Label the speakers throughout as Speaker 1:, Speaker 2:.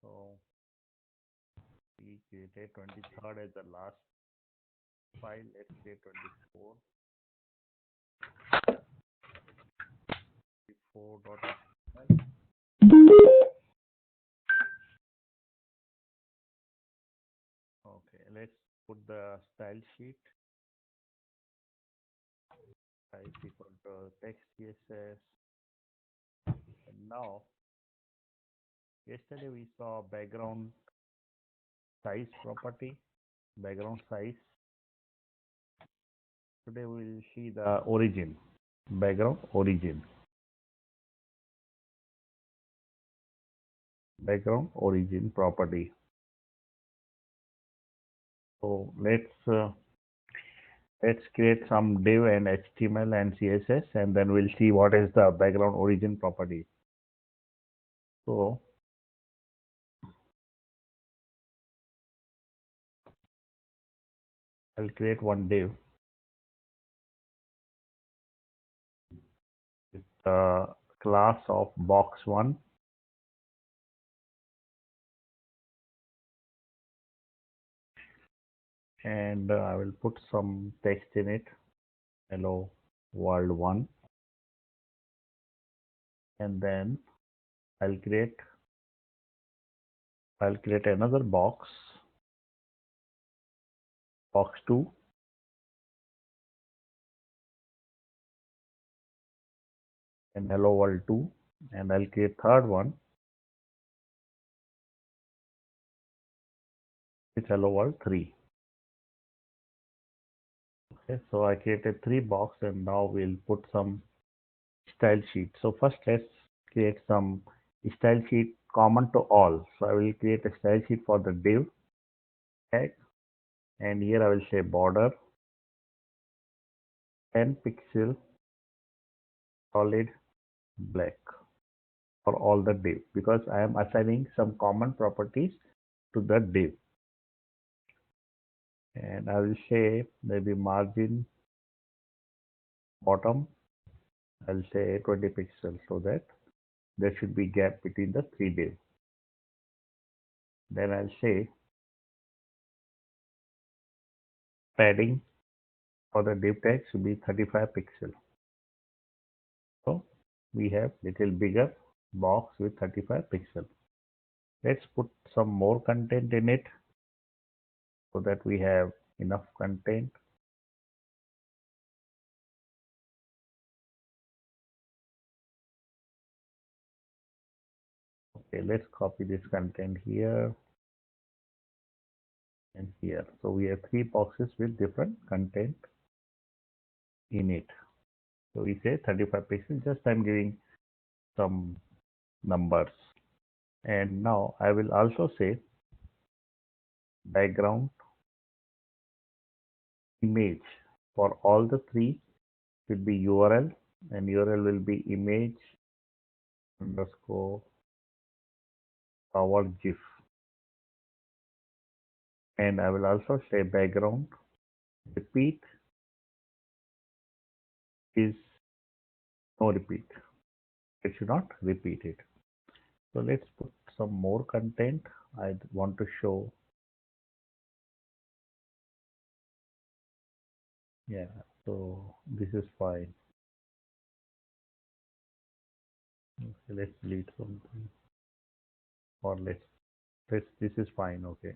Speaker 1: So we created 23rd as the last file. Let's say 24. 24.html. Okay, let's put the style sheet. Size equal to text CSS. And now, yesterday we saw background size property, background size. Today we will see the origin, background origin. Background origin property. So let's create some div and HTML and CSS, and then we'll see what is the background origin property. So I'll create one div with the class of box1, and I will put some text in it. Hello world 1, and then I'll create another box 2, and hello world 2, and I'll create third one with hello world 3. Okay, so I created 3 box, and now we'll put some style sheet. So first let's create some style sheet common to all. So I will create a style sheet for the div tag, and here I will say border 10 pixel solid black for all the div, because I am assigning some common properties to the div. And I will say maybe margin bottom, I'll say 20 pixels, so that there should be gap between the 3 div. Then I'll say padding for the div tag should be 35 pixels. So we have little bigger box with 35 pixels. Let's put some more content in it so that we have enough content. Okay, let's copy this content here and here. So we have 3 boxes with different content in it. So we say 35 pixels, just I'm giving some numbers. And now I will also say background image for all the 3 will be URL, and URL will be image underscore our GIF. And I will also say background repeat is no repeat. It should not repeat it. So let's put some more content. I want to show. Yeah, so this is fine. Okay, let's delete something, or this is fine. Okay.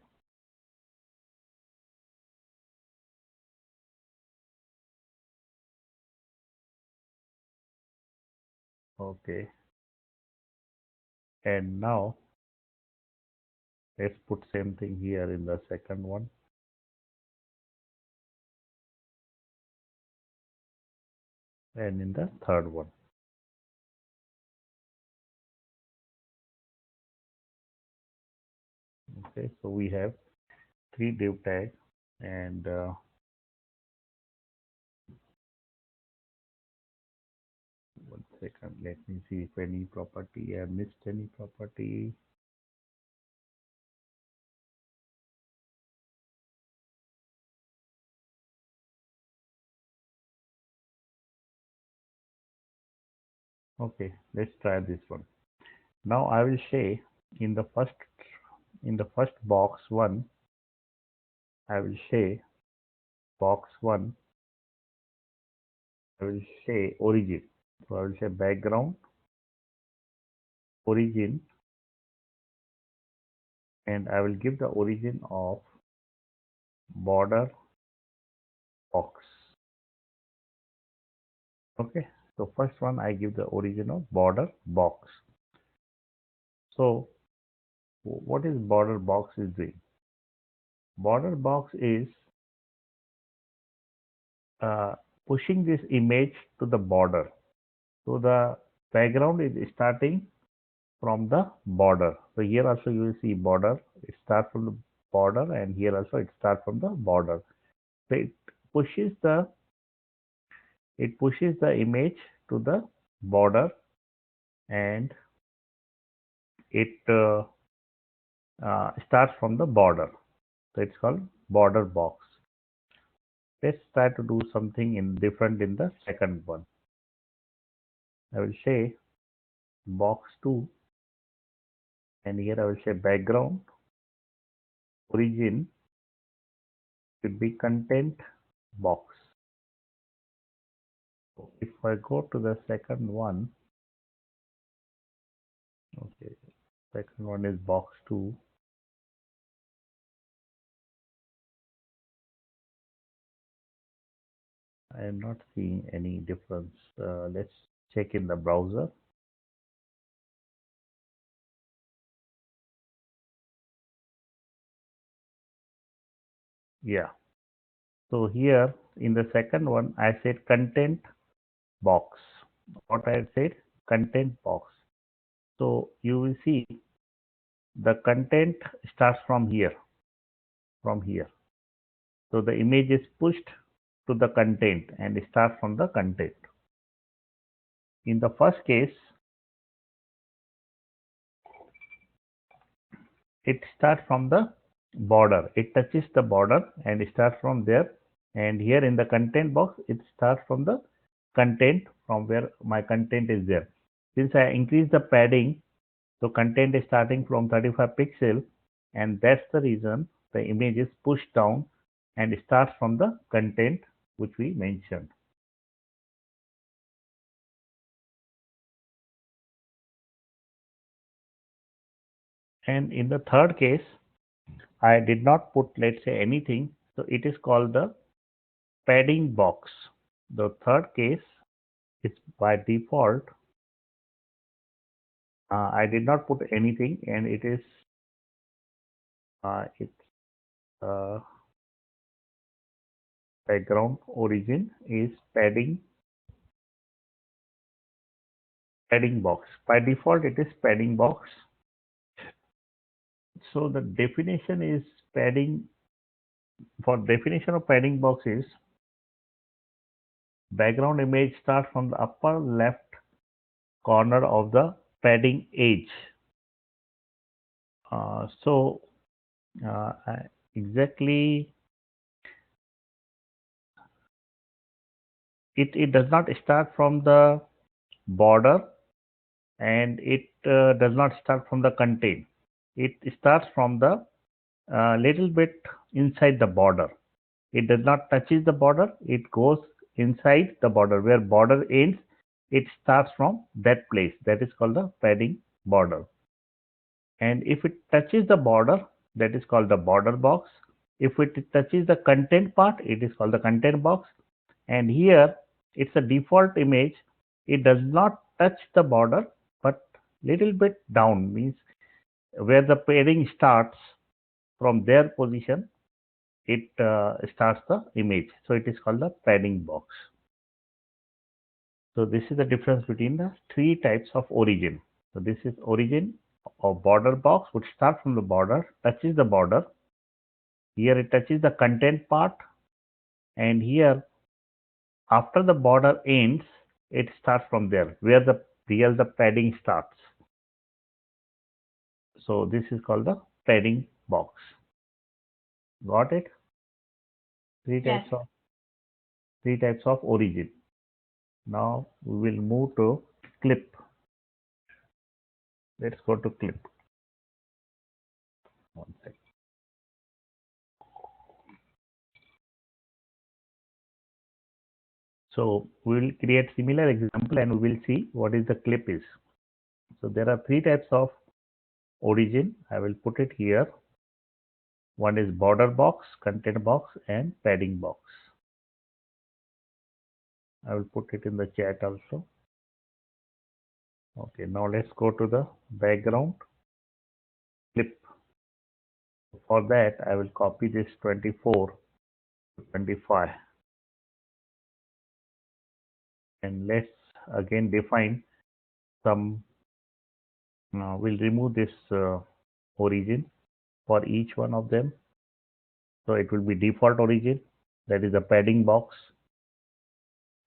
Speaker 1: Okay. And now let's put same thing here in the second one. And in the third one. Okay, so we have 3 div tags, and one second, let me see if any property I missed any property. Okay, let's try this one. Now I will say in the first in the first box 1, I will say box 1, I will say origin. So I will say background, origin, and I will give the origin of border box. Okay, so first one I give the origin of border box. So what is border box is doing? Border box is uh, pushing this image to the border. So the background is starting from the border. So here also you will see border. It starts from the border, and here also it starts from the border. So pushes the it pushes the image to the border, and it starts from the border. So it's called border box. Let's try to do something in different in the second one. I will say box 2, and here I will say background, origin should be content box. So if I go to the second one, okay, second one is box 2. I am not seeing any difference. Let's check in the browser. Yeah. So here in the second one, I said content box. What I said, content box. So you will see the content starts from here, from here. So the image is pushed to the content and starts from the content. In the first case, it starts from the border. It touches the border and starts from there. And here in the content box, it starts from the content, from where my content is there. Since I increase the padding, so content is starting from 35 pixel, and that's the reason the image is pushed down and starts from the content which we mentioned. And in the third case, I did not put, let's say, anything. So it is called the padding box. The third case is by default. I did not put anything, and it is its background origin is padding box. By default, it is padding box. So the definition is padding. For definition of padding box is background image starts from the upper left corner of the padding edge. So exactly it does not start from the border, and it does not start from the content. It starts from the little bit inside the border. It does not touches the border. It goes inside the border. Where border ends, it starts from that place. That is called the padding border. And if it touches the border, that is called the border box. If it touches the content part, it is called the content box. And here it's a default image. It does not touch the border, but little bit down, means where the padding starts, from their position it starts the image. So it is called the padding box. So this is the difference between the three types of origin. So this is origin of border box, which starts from the border, touches the border. Here it touches the content part, and here after the border ends, it starts from there where the padding starts. So this is called the padding box. Got it? Three
Speaker 2: Yes.
Speaker 1: types of origin. Now we will move to clip. Let's go to clip. One second. So we will create similar example and we will see what is the clip is. So there are three types of origin. I will put it here. One is border box, content box, and padding box. I will put it in the chat also. Okay, now let's go to the background clip. For that, I will copy this 24 to 25. And let's again define some, we'll remove this origin for each one of them. So it will be default origin, that is the padding box.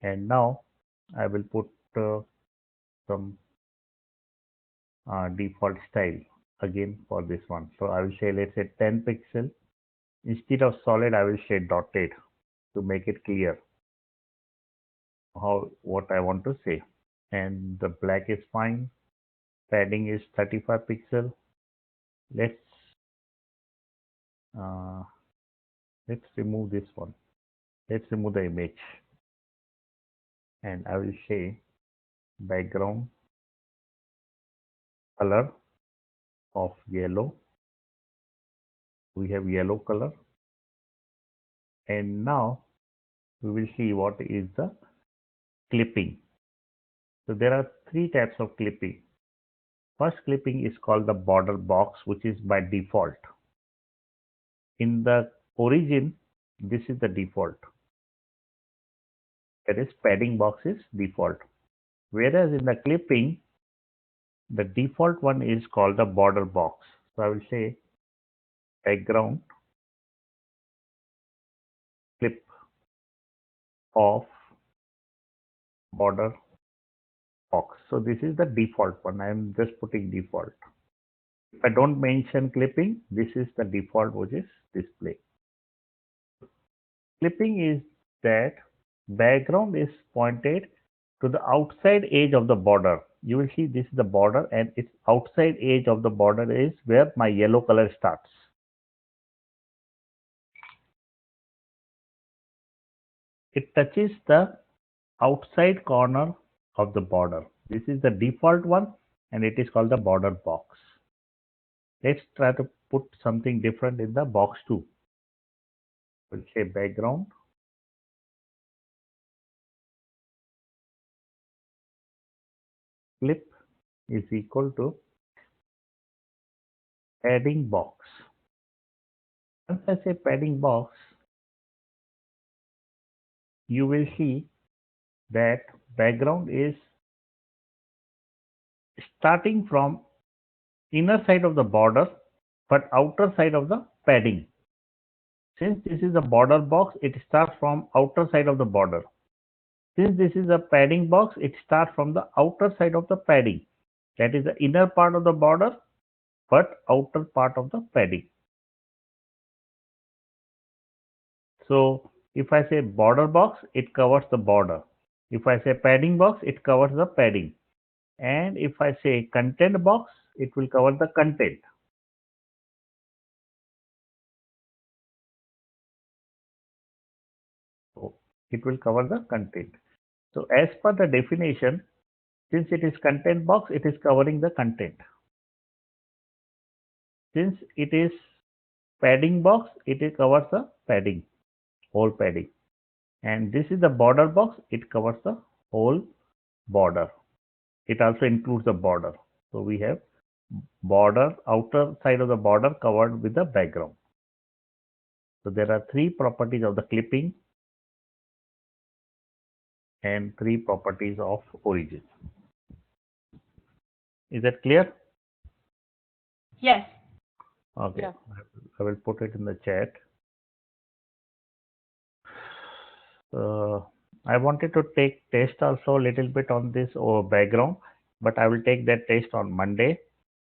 Speaker 1: And now I will put some default style again for this one. So I will say, let's say 10 pixel. Instead of solid, I will say dotted to make it clear what I want to say. And the black is fine. Padding is 35 pixel. Let's remove this one. Let's remove the image. And I will say background color of yellow. We have yellow color. And now we will see what is the clipping. So there are three types of clipping. First clipping is called the border box, which is by default. In the origin, this is the default. That is, padding box is default. Whereas in the clipping, the default one is called the border box. So I will say background clip of border box. So this is the default one. I am just putting default. If I don't mention clipping, this is the default which is display. Clipping is that background is pointed to the outside edge of the border. You will see this is the border and its outside edge of the border is where my yellow color starts. It touches the outside corner of the border. This is the default one and it is called the border box. Let's try to put something different in the box 2. We'll say background clip is equal to padding box. Once I say padding box, you will see that background is starting from inner side of the border but outer side of the padding. Since this is a border box, it starts from outer side of the border. Since this is a padding box, it starts from the outer side of the padding. That is the inner part of the border but outer part of the padding. So if I say border box, it covers the border. If I say padding box, it covers the padding. And if I say content box, it will cover the content. So it will cover the content. So as per the definition, since it is content box, it is covering the content. Since it is padding box, it covers the padding, whole padding. And this is the border box, it covers the whole border. It also includes the border. So we have border, outer side of the border covered with the background. So there are three properties of the clipping and three properties of origin. Is that clear?
Speaker 2: Yes.
Speaker 1: Okay.
Speaker 2: Yeah.
Speaker 1: I will put it in the chat. I wanted to take test also a little bit on this background, but I will take that test on Monday.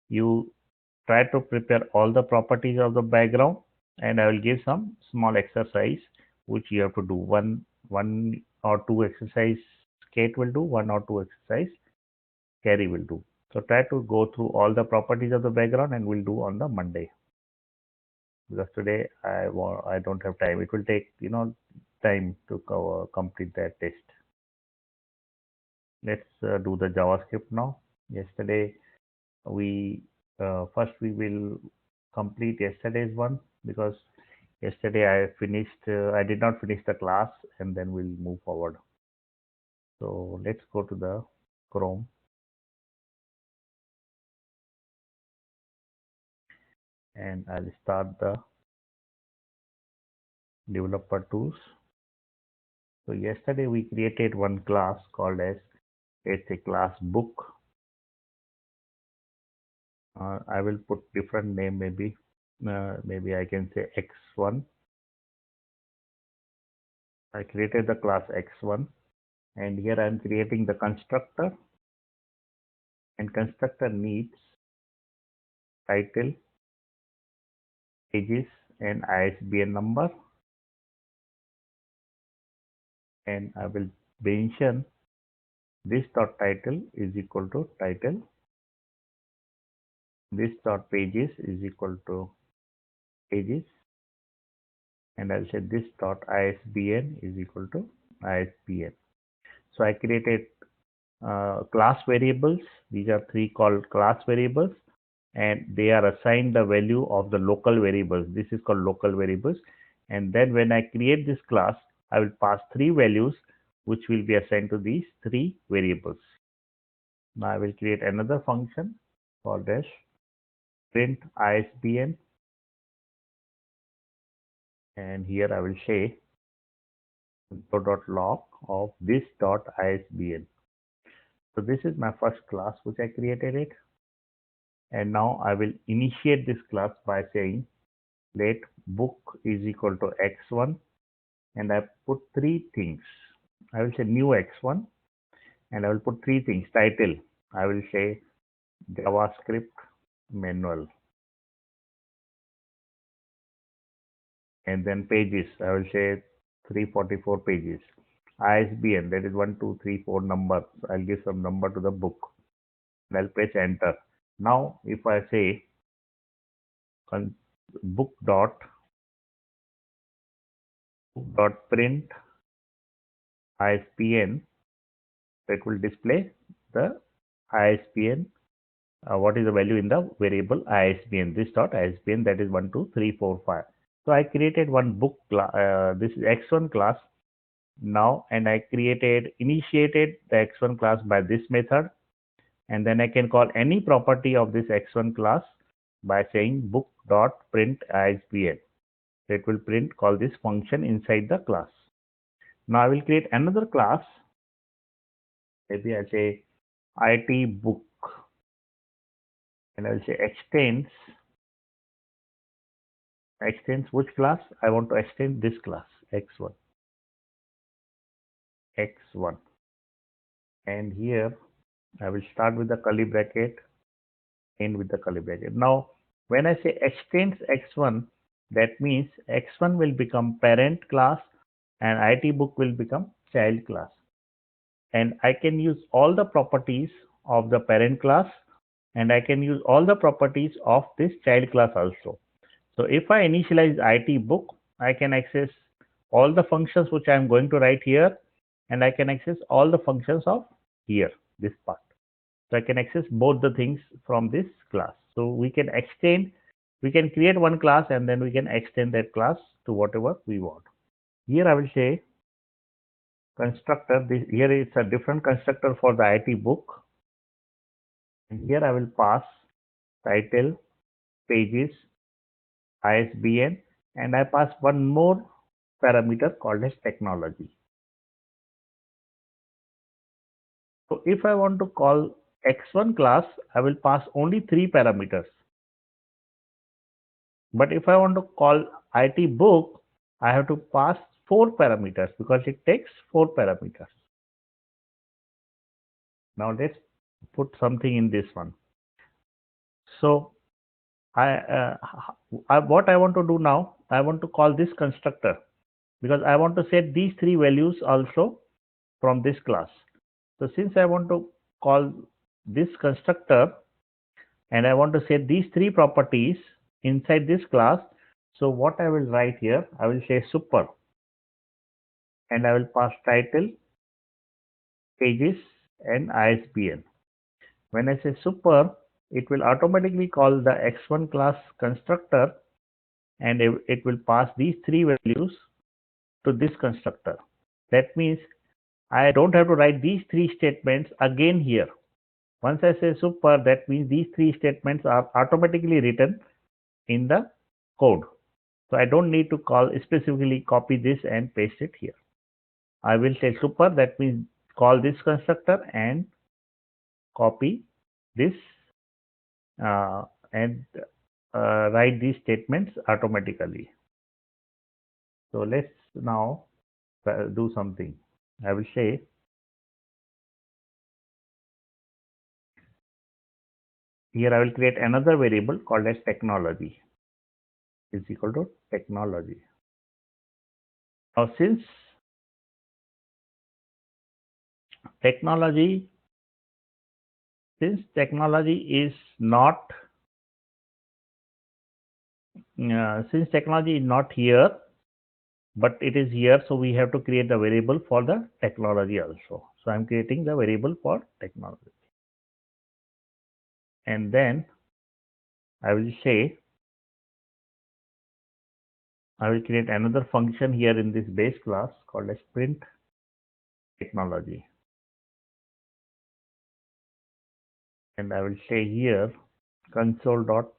Speaker 1: You try to prepare all the properties of the background and I will give some small exercise which you have to do. One or two exercise Kate will do, one or two exercise Carrie will do. So try to go through all the properties of the background and we'll do on the Monday. because today I don't have time. It will take time to complete that test. Let's do the JavaScript now. Yesterday we first we will complete yesterday's one, because yesterday I did not finish the class, and then we'll move forward. So let's go to the Chrome, and I'll start the developer tools. So yesterday we created one class called as, it's a class book. I will put different name, maybe I can say x1. I created the class x1, and here I am creating the constructor, and constructor needs title, pages, and ISBN number, and I will mention this dot title is equal to title, this dot pages is equal to pages, and I'll say this dot ISBN is equal to ISBN. So I created class variables. These are three called class variables, and they are assigned the value of the local variables. This is called local variables. And then when I create this class, I will pass three values which will be assigned to these three variables. Now I will create another function called as print ISBN, and here I will say .log of this .isbn. So this is my first class which I created it, and now I will initiate this class by saying let book is equal to x1, and I put three things. I will say new x1, and I will put three things. Title, I will say JavaScript manual, and then pages, I will say 344 pages. ISBN, that is 1 2 3 4 number. I'll give some number to the book, and I'll press enter. Now if I say book dot print ISBN, it will display the ISBN, what is the value in the variable ISBN, this dot ISBN, that is 1 2 3 4 5. So I created one book this is x1 class now, and I initiated the x1 class by this method, and then I can call any property of this x1 class by saying book dot print ISBN. It will call this function inside the class. Now I will create another class. Maybe I say IT book, and I will say extends which class? I want to extend this class x1, and here I will start with the curly bracket, end with the curly bracket. Now when I say extends x1, that means x1 will become parent class and IT book will become child class, and I can use all the properties of the parent class, and I can use all the properties of this child class also. So if I initialize IT book, I can access all the functions which I am going to write here, and I can access all the functions of here, this part. So I can access both the things from this class. So we can create one class, and then we can extend that class to whatever we want. Here I will say constructor. Here is a different constructor for the IT book, and here I will pass title, pages, ISBN, and I pass one more parameter called as technology. So if I want to call x1 class, I will pass only three parameters. But if I want to call IT book, I have to pass four parameters because it takes four parameters. Now let's put something in this one. So what I want to do now, I want to call this constructor because I want to set these three values also from this class. So since I want to call this constructor and I want to set these three properties inside this class, So what I will write here, I will say super, and I will pass title, pages, and ISBN. When I say super, it will automatically call the x1 class constructor, and it will pass these three values to this constructor. That means I don't have to write these three statements again here. Once I say super, that means these three statements are automatically written in the code. So I don't need to call specifically copy this and paste it here. I will say super, that means call this constructor and copy this and write these statements automatically. So let's now do something. I will say here I will create another variable called as technology is equal to technology. Now technology since technology is not since technology is not here but it is here, so we have to create a variable for the technology also. So I'm creating the variable for technology, and then I will say I will create another function here in this base class called as print technology, and I will say here console.log,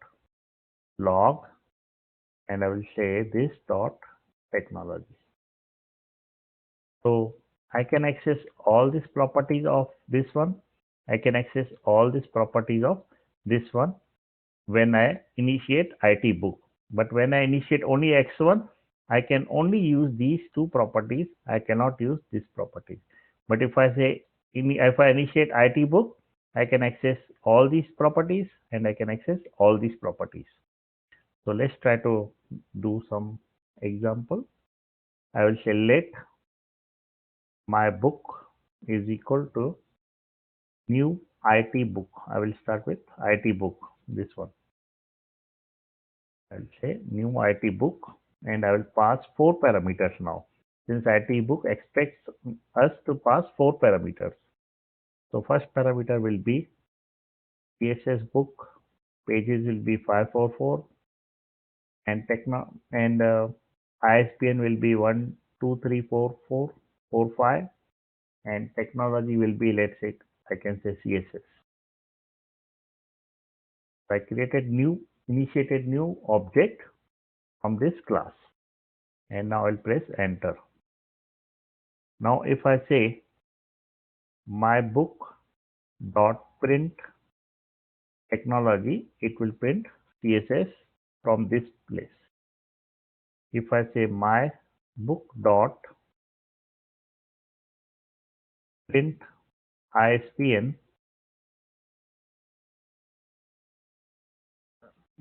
Speaker 1: and I will say this dot technology. So I can access all these properties of this one. I can access all these properties of this one when I initiate IT book. But when I initiate only X1, I can only use these two properties. I cannot use this property. But if I say if I initiate IT book, I can access all these properties and I can access all these properties. So let's try to do some example. I will say let my book is equal to new IT book. I will start with IT book, this one. I will say new IT book, and I will pass 4 parameters now. Since IT book expects us to pass 4 parameters. So first parameter will be CSS book, pages will be 544, and ISBN will be 1234445, and technology will be, let's say, I can say CSS. I initiated new object from this class, and now I'll press enter. Now if I say my book dot print technology, it will print CSS from this place. If I say my book dot print ISBN,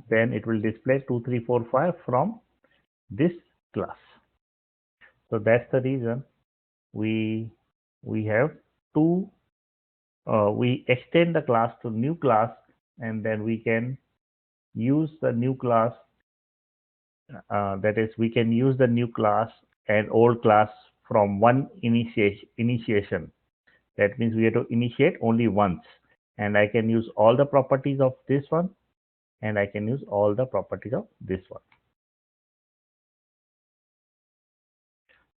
Speaker 1: then it will display 2345 from this class. So that's the reason we have two we extend the class to new class, and then we can use the new class, that is we can use the new class and old class from one initiation. That means we have to initiate only once, and I can use all the properties of this one, and I can use all the properties of this one.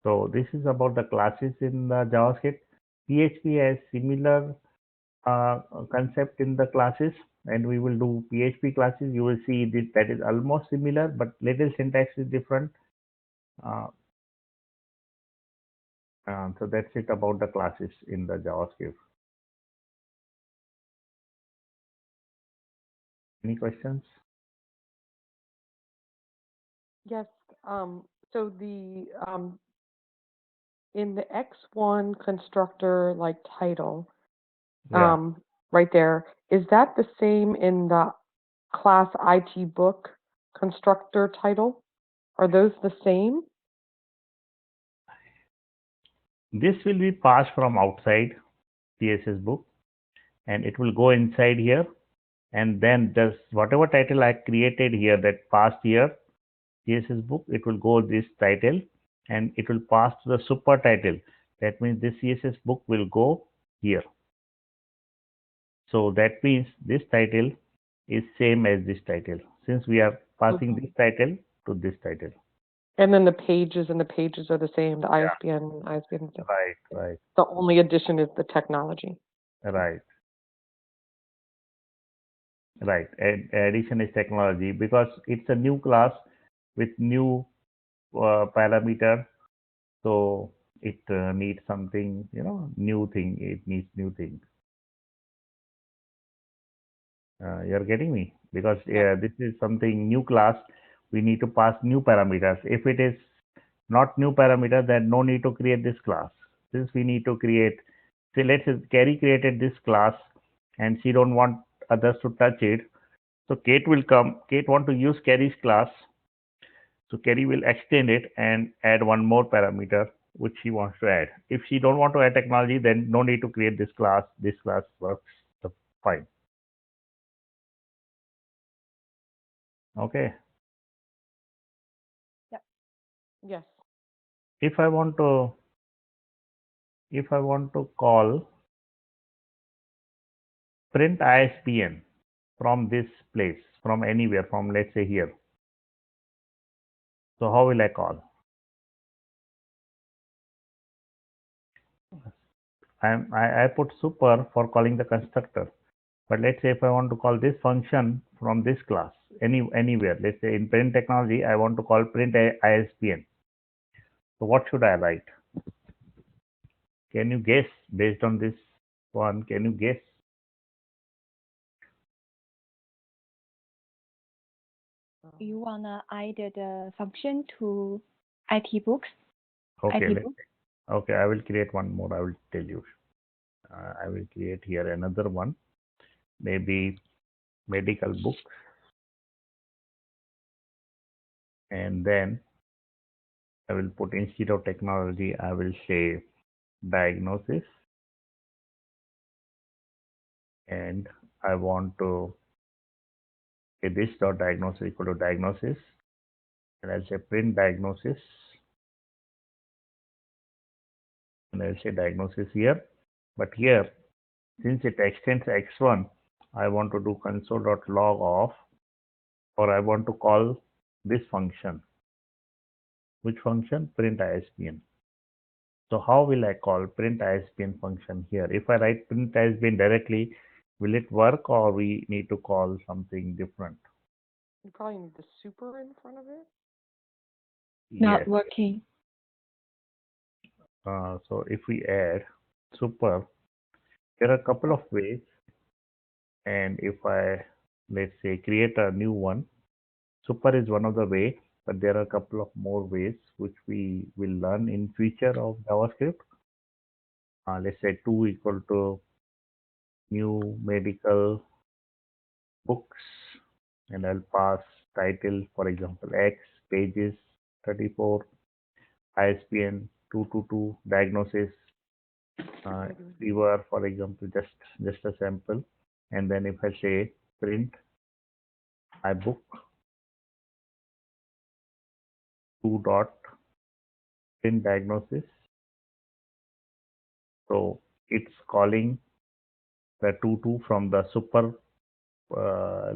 Speaker 1: So this is about the classes in the JavaScript. PHP has similar concept in the classes, and we will do PHP classes. You will see this, that is almost similar, but little syntax is different. So that's it about the classes in the JavaScript. Any questions?
Speaker 3: Yes. So the in the X1 constructor like title,
Speaker 1: Yeah.
Speaker 3: right there, is that the same in the class IT book constructor title? Are those the same?
Speaker 1: This will be passed from outside CSS book, and it will go inside here, and then just whatever title I created here that passed here, CSS book, it will go this title and it will pass to the super title. That means this CSS book will go here. So that means this title is same as this title, since we are passing this title to this title.
Speaker 3: And then the pages and the pages are the same. The ISBN and ISBN is the same.
Speaker 1: Right.
Speaker 3: The only addition is the technology.
Speaker 1: Right. Addition is technology because it's a new class with new parameter. So it needs something, new thing. It needs new thing. You're getting me? Because this is something new class. We need to pass new parameters. If it is not new parameter, then no need to create this class. Since we need to create, say let's say Carrie created this class and she don't want others to touch it. So Kate will come. Kate want to use Carrie's class. So Carrie will extend it and add one more parameter which she wants to add. If she don't want to add technology, then no need to create this class. This class works fine. Okay.
Speaker 3: Yes.
Speaker 1: If I want to call print ISBN from this place, from anywhere, from let's say here. So how will I call? I put super for calling the constructor. But let's say if I want to call this function from this class, anywhere, let's say in print technology, I want to call print ISBN. So what should I write? Can you guess based on this one? Can you guess?
Speaker 2: You wanna add the function to IT books?
Speaker 1: Okay,
Speaker 2: IT book?
Speaker 1: okay, I will create one more. I will tell you. I will create here another one, maybe medical book, and then I will put instead of technology, I will say diagnosis, and I want to say this dot diagnosis equal to diagnosis, and I'll say print diagnosis, and I'll say diagnosis here. But here, since it extends x1, I want to do console.log of, or I want to call this function. Which function? Print ISBN. So how will I call print ISBN function here? If I write print ISBN directly, will it work or we need to call something different?
Speaker 3: You probably need the super in front of it.
Speaker 2: Not
Speaker 1: Yes.
Speaker 2: working.
Speaker 1: So if we add super, there are a couple of ways. And if I, let's say, create a new one, super is one of the way, but there are a couple of more ways which we will learn in future of JavaScript. Let's say 2 equal to new medical books, and I'll pass title, for example, X, pages 34, ISBN 222, diagnosis, fever, for example, just a sample. And then if I say print iBook 2 dot print diagnosis, so it's calling the 22 from the super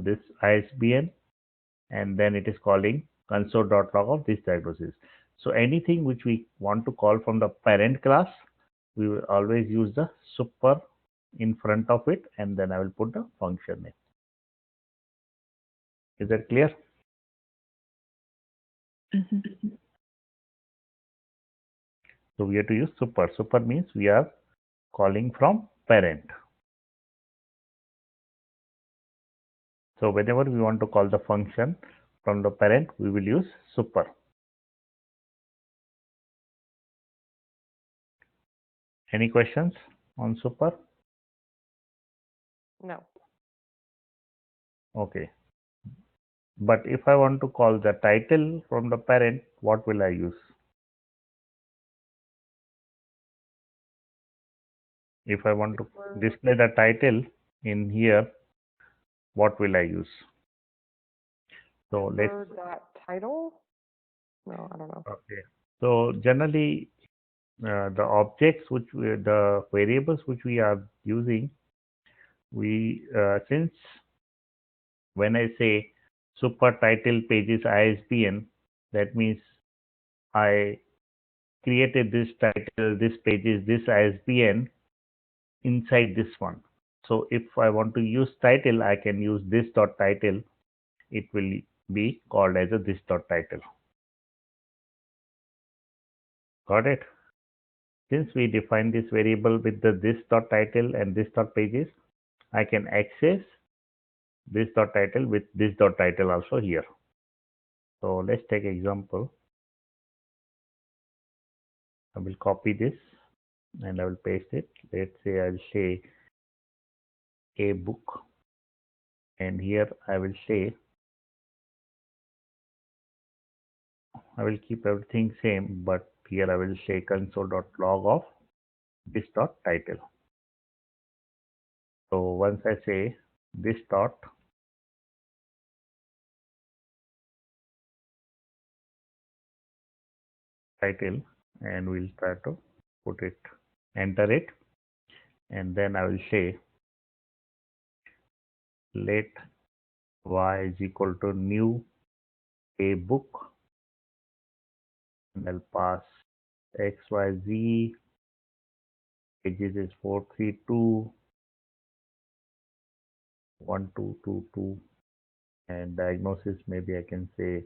Speaker 1: this ISBN, and then it is calling console.log of this diagnosis. So anything which we want to call from the parent class, we will always use the super in front of it, and then I will put the function name. Is that clear? So we have to use super. Super means we are calling from parent. So whenever we want to call the function from the parent, we will use super. Any questions on super?
Speaker 3: No.
Speaker 1: Okay. But if I want to call the title from the parent, what will I use? If I want to display the title in here, what will I use? So let's
Speaker 3: that title. No, I don't know.
Speaker 1: Okay. So generally, the objects the variables which we are using, we since when I say super title pages ISBN, that means I created this title, this pages, this ISBN inside this one. So if I want to use title, I can use this dot title. It will be called as a this dot title. Got it? Since we define this variable with the this dot title and this dot pages, I can access this dot title with this dot title also here. So let's take example. I will copy this and I will paste it. Let's say I'll say a book, and here I will say I will keep everything same, but here I will say console.log of this dot title. So once I say this dot title, and we'll try to put it, enter it, and then I will say let y is equal to new a book, and I'll pass xyz, pages is 432 1222, and diagnosis maybe I can say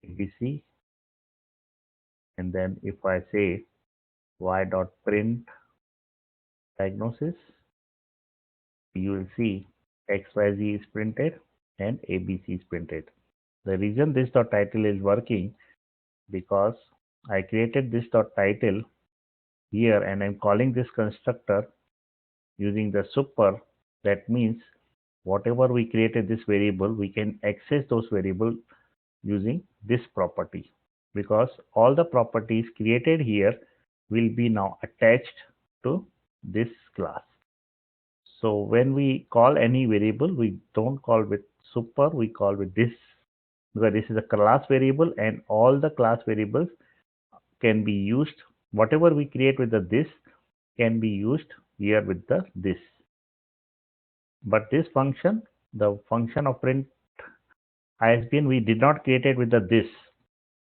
Speaker 1: ABC, and then if I say y dot print diagnosis, you will see XYZ is printed and ABC is printed. The reason this dot title is working because I created this dot title here and I'm calling this constructor using the super. That means whatever we created this variable, we can access those variables using this property, because all the properties created here will be now attached to this class. So when we call any variable, we don't call with super, we call with this, because this is a class variable and all the class variables can be used. Whatever we create with the this can be used here with the this. But this function, the function of print ISBN, we did not create it with the this.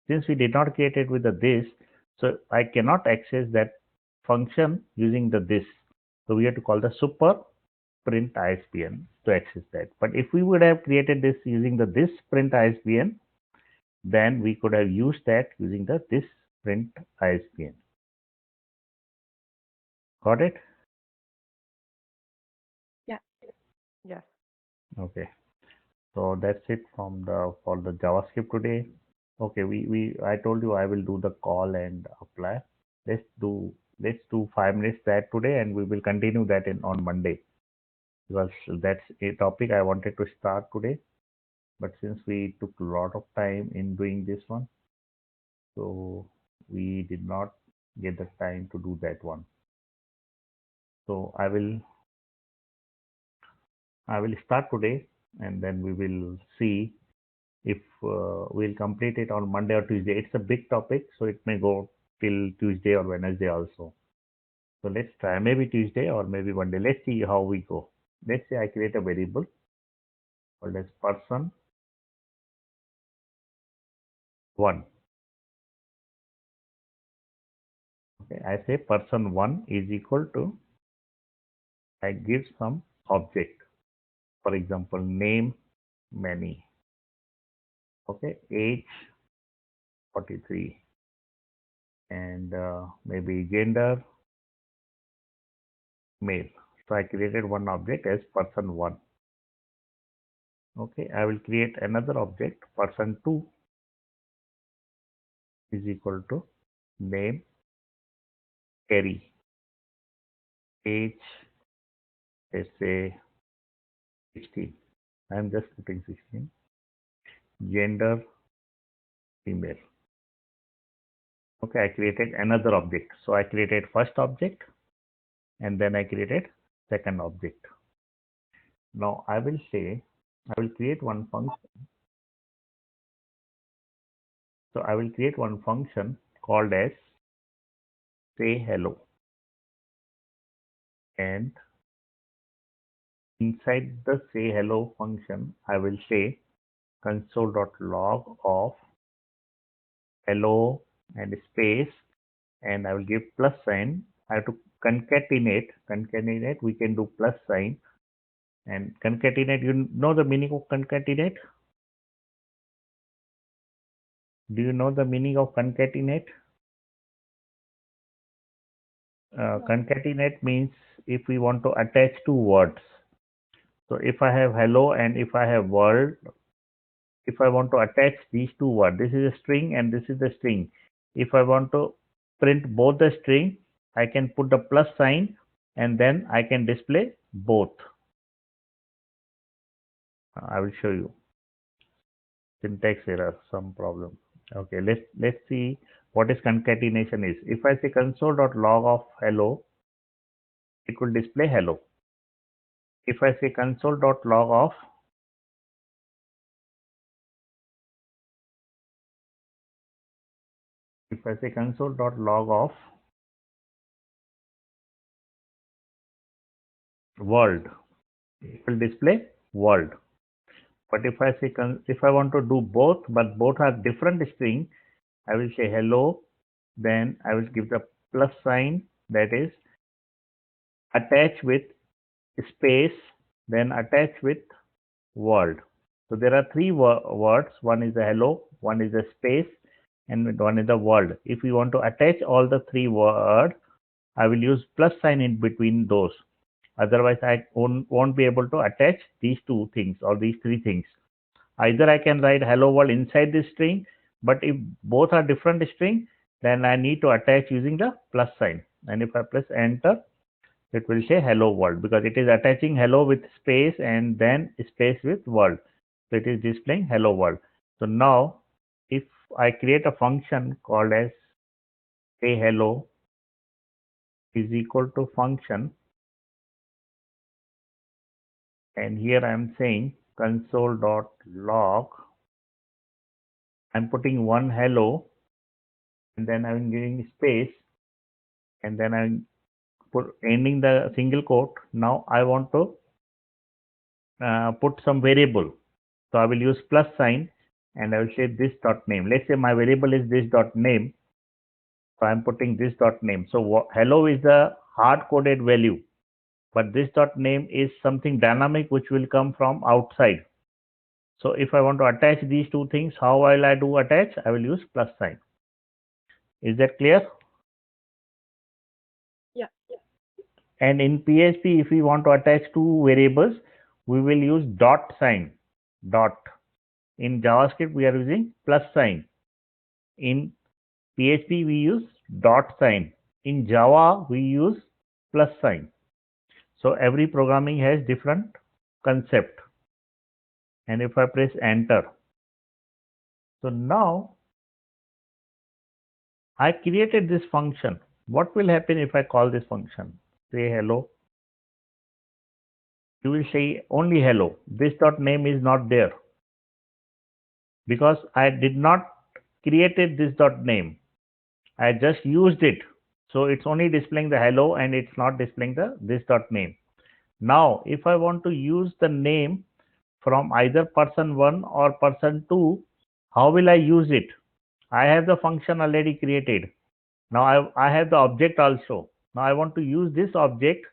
Speaker 1: Since we did not create it with the this, so I cannot access that function using the this. So we have to call the super print ISBN to access that. But if we would have created this using the this print ISBN, then we could have used that using the this print ISBN. Got it?
Speaker 2: Yeah.
Speaker 3: Yes.
Speaker 1: Okay. So that's it from the for the JavaScript today. Okay, I told you I will do the call and apply. Let's do 5 minutes that today, and we will continue that on Monday, because that's a topic I wanted to start today. But since we took a lot of time in doing this one, so we did not get the time to do that one. So I will start today, and then we will see if we'll complete it on Monday or Tuesday. It's a big topic, so it may go till Tuesday or Wednesday also. So let's try maybe Tuesday or maybe Monday. Let's see how we go. Let's say I create a variable called as person 1. Okay, I say person 1 is equal to, I give some object, for example name many, okay, age 43, and maybe gender male. So I created one object as person 1. Okay, I will create another object person 2 is equal to name Kerry, age let's say 16. I am just putting 16. Gender female. Okay, I created another object. So I created first object and then I created second object. Now I will say I will create one function So I will create one function called as say hello, and inside the say hello function, I will say console.log of hello and space, and I will give plus sign. I have to concatenate. Concatenate, we can do plus sign and concatenate. You know the meaning of concatenate? Do you know the meaning of concatenate? Concatenate means if we want to attach two words. So if I have hello and if I have world, if I want to attach these two words, this is a string and this is the string. If I want to print both the string, I can put the plus sign and then I can display both. I will show you. Syntax error, some problem. Okay, let's see what is concatenation is. If I say console.log of hello, it will display hello. If I say console.log of console.log of world, it will display world. But if I say if I want to do both, but both are different string, I will say hello, then I will give the plus sign, that is attach with space, then attach with world. So there are three words. One is the hello, one is the space, and one is the world. If we want to attach all the three words, I will use plus sign in between those. Otherwise, I won't be able to attach these two things or these three things. Either I can write hello world inside this string, but if both are different string, then I need to attach using the plus sign. And if I press enter, it will say hello world because it is attaching hello with space and then space with world. So it is displaying hello world. So now if I create a function called as say hello is equal to function, and here I am saying console.log, I'm putting one hello and then I'm giving space and then I'm ending the single quote. Now I want to put some variable. So I will use plus sign and I will say this dot name. Let's say my variable is this dot name. So I'm putting this dot name. So hello is the hard coded value, but this dot name is something dynamic which will come from outside. So if I want to attach these two things, how will I do attach? I will use plus sign. Is that clear?
Speaker 2: Yeah.
Speaker 1: And in PHP, if we want to attach two variables, we will use dot sign. Dot. In JavaScript, we are using plus sign. In PHP, we use dot sign. In Java, we use plus sign. So every programming has different concept. And if I press enter, so now I created this function. What will happen if I call this function? Say hello. You will say only hello. This dot name is not there because I did not created this dot name. I just used it. So it's only displaying the hello and it's not displaying the this dot name. Now, if I want to use the name from either person 1 or person 2, how will I use it? I have the function already created. Now I have the object also. Now I want to use this object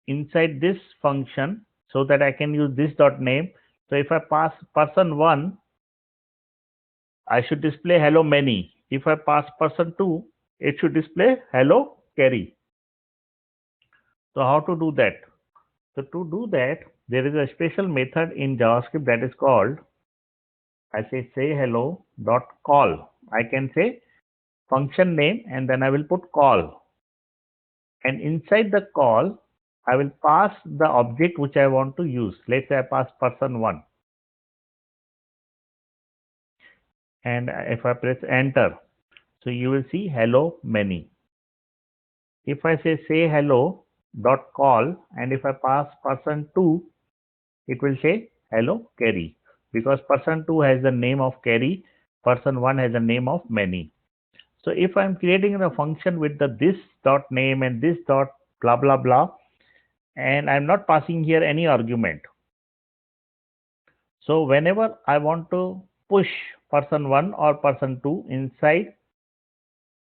Speaker 1: inside this function so that I can use this dot name. So if I pass person 1, I should display hello many. If I pass person 2, it should display hello Kerry. So how to do that? So to do that, there is a special method in JavaScript that is called, I say hello dot call. I can say function name and then I will put call. And inside the call, I will pass the object which I want to use. Let's say I pass person 1. And if I press enter, so you will see hello many. If I say hello dot call and if I pass person 2, it will say hello Kerry because person 2 has the name of Kerry. person 1 has a name of many. So if I'm creating a function with the this dot name and this dot blah blah blah, and I'm not passing here any argument. So whenever I want to push person 1 or person 2 inside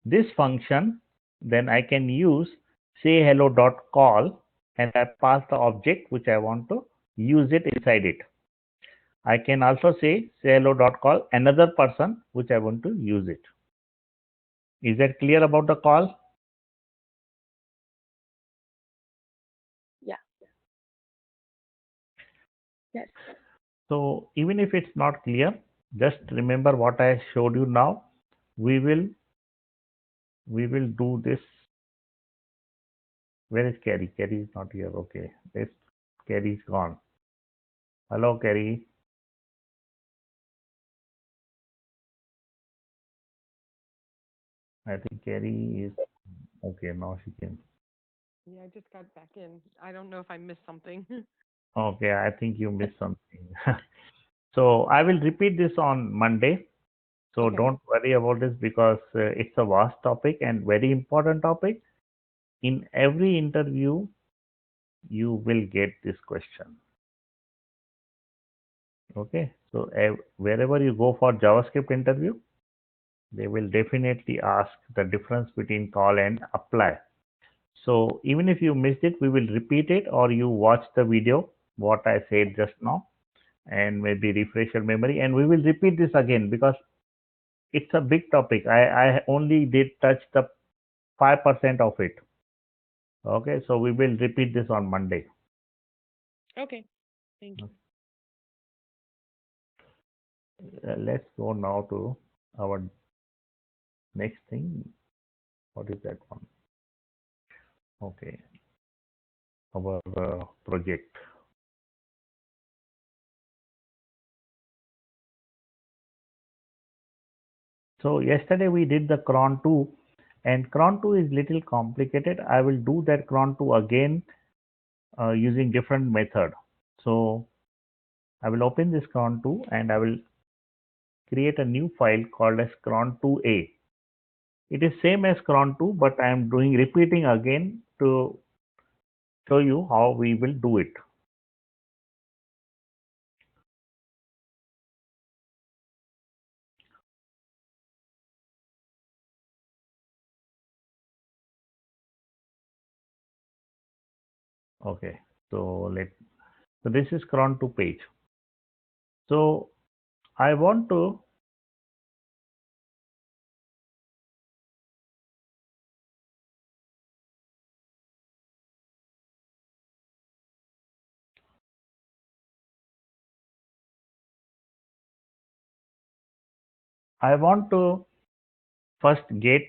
Speaker 1: this function, then I can use say hello dot call, and I pass the object which I want to use it inside it. I can also say hello dot call another person which I want to use it. Is that clear about the call?
Speaker 2: Yeah. Yes.
Speaker 1: So even if it's not clear, just remember what I showed you now. We will do this. Where is Carrie? Carrie is not here. Okay, this Carrie is gone. Hello, Carrie. I think Carrie is okay now. She can.
Speaker 3: Yeah, I just got back in. I don't know if I missed something.
Speaker 1: Okay, I think you missed something. So I will repeat this on Monday. So
Speaker 3: Okay.
Speaker 1: don't worry about this because it's a vast topic and very important topic. In every interview, you will get this question. Okay, so wherever you go for JavaScript interview, they will definitely ask the difference between call and apply. So even if you missed it, we will repeat it, or you watch the video what I said just now and maybe refresh your memory, and we will repeat this again because it's a big topic. I only did touch the 5% of it. Okay, so we will repeat this on Monday.
Speaker 3: Okay. Thank you.
Speaker 1: Let's go now to our next thing. What is that one? Okay, our project. So yesterday we did the cron 2, and cron 2 is little complicated. I will do that cron 2 again using different method. So I will open this cron 2 and I will create a new file called as cron2a. It is same as cron 2, but I am doing repeating again to show you how we will do it. Okay, so this is cron 2 page. So I want to first get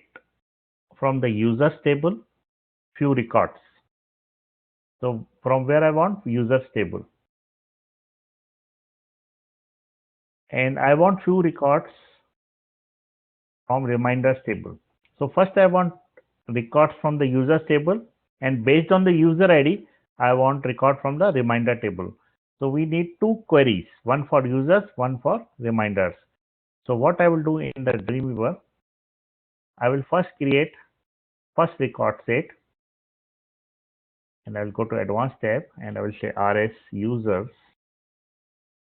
Speaker 1: from the users table few records. So from where I want users table, and I want few records from reminders table. So first I want records from the users table, and based on the user ID, I want record from the reminder table. So we need two queries, one for users, one for reminders. So what I will do in the Dreamweaver, I will first create first record set, and I will go to advanced tab and I will say rs users.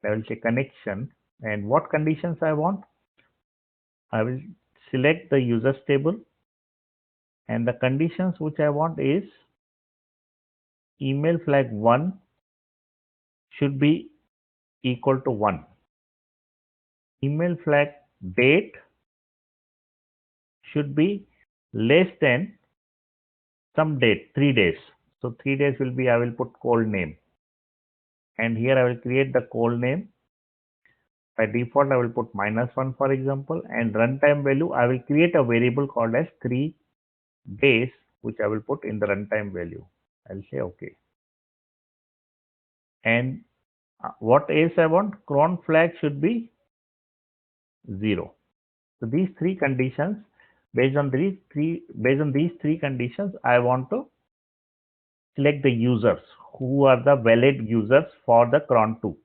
Speaker 1: I will say connection, and what conditions I want. I will select the users table, and the conditions which I want is email flag 1 should be equal to 1. Email flag date should be less than some date, 3 days. So 3 days will be, I will put cold name, and here I will create the cold name. By default, I will put -1 for example, and runtime value, I will create a variable called as 3 days, which I will put in the runtime value. I'll say okay. And what else I want? Cron flag should be 0. So these three conditions, based on these three conditions, I want to select the users who are the valid users for the cron 2.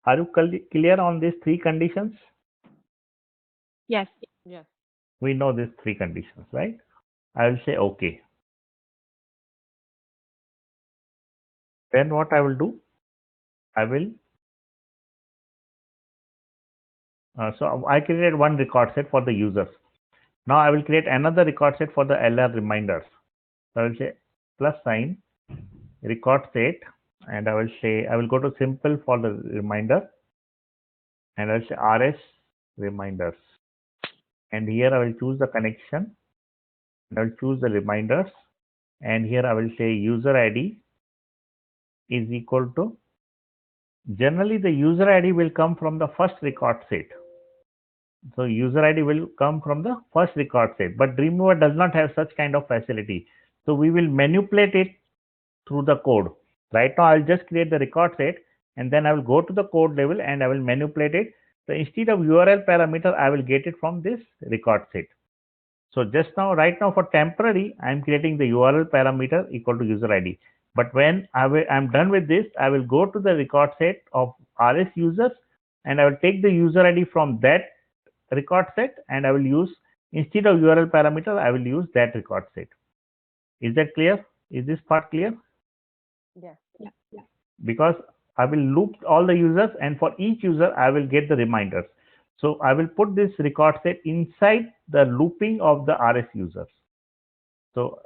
Speaker 1: Are you clear on these three conditions?
Speaker 2: Yes.
Speaker 3: Yes.
Speaker 1: We know these three conditions, right? I will say okay. Then what I will do? I will so I created one record set for the users. Now I will create another record set for the LR reminders. So I will say plus sign record set, and I will say I will go to simple for the reminder, and I will say RS reminders, and here I will choose the connection, and I will choose the reminders, and here I will say user ID is equal to, generally the user ID will come from the first record set. So user ID will come from the first record set, but Dreamweaver does not have such kind of facility. So we will manipulate it through the code. Right now I'll just create the record set, and then I will go to the code level and I will manipulate it. So instead of URL parameter, I will get it from this record set. So just now, right now for temporary, I am creating the URL parameter equal to user ID. But when I'm done with this, I will go to the record set of RS users, and I will take the user ID from that record set, and I will use, instead of URL parameter, I will use that record set. Is that clear? Is this part clear?
Speaker 3: Yes.
Speaker 2: Yeah.
Speaker 1: Because I will loop all the users, and for each user I will get the reminders. So I will put this record set inside the looping of the RS users. So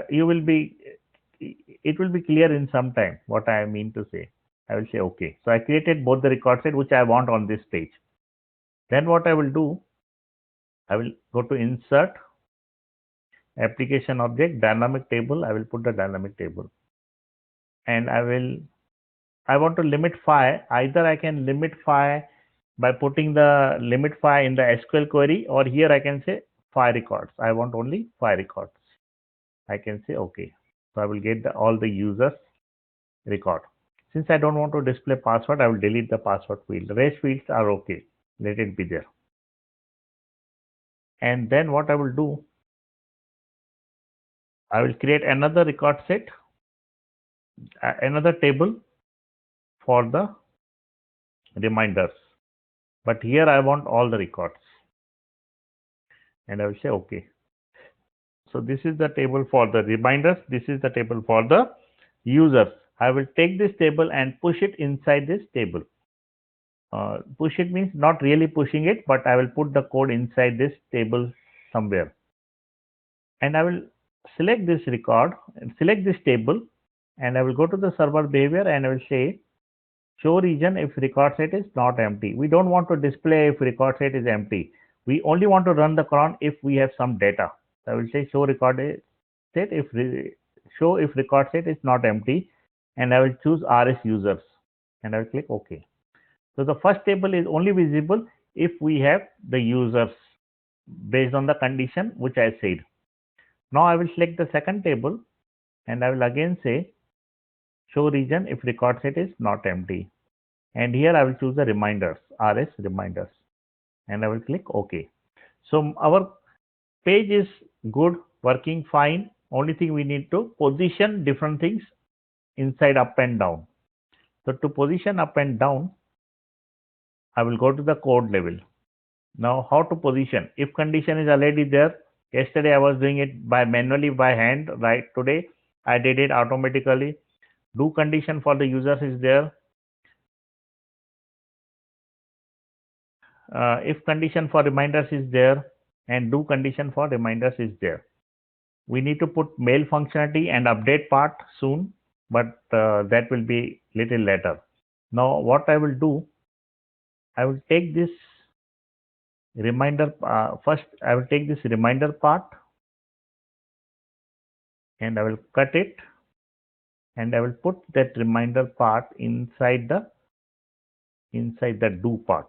Speaker 1: it will be clear in some time what I mean to say. I will say okay. So I created both the record set which I want on this page. Then what I will do, I will go to insert application object dynamic table. I will put the dynamic table, and I want to limit phi. Either I can limit phi by putting the limit phi in the SQL query, or here I can say phi records. I want only phi records. I can say okay. So I will get all the users record. Since I don't want to display password, I will delete the password field. The rest fields are okay. Let it be there. And then what I will do, I will create another record set, another table for the reminders. But here I want all the records, and I will say okay. So this is the table for the reminders. This is the table for the users. I will take this table and push it inside this table. Push it means not really pushing it, but I will put the code inside this table somewhere. And I will select this record and select this table, and I will go to the server behavior, and I will say show region if record set is not empty. We don't want to display if record set is empty. We only want to run the cron if we have some data. I will say show record set show if record set is not empty, and I will choose RS users, and I will click OK. So the first table is only visible if we have the users based on the condition which I said. Now I will select the second table, and I will again say show region if record set is not empty, and here I will choose the reminders, RS reminders, and I will click OK. So our page is good, working fine. Only thing we need to position different things inside up and down. So to position up and down, I will go to the code level. Now how to position? If condition is already there, yesterday I was doing it by manually by hand, right? Today I did it automatically. Do condition for the users is there. If condition for reminders is there, and do condition for reminders is there. We need to put mail functionality and update part soon, but that will be little later. Now what I will do, I will take this reminder first. I will take this reminder part, and I will cut it, and I will put that reminder part inside the do part.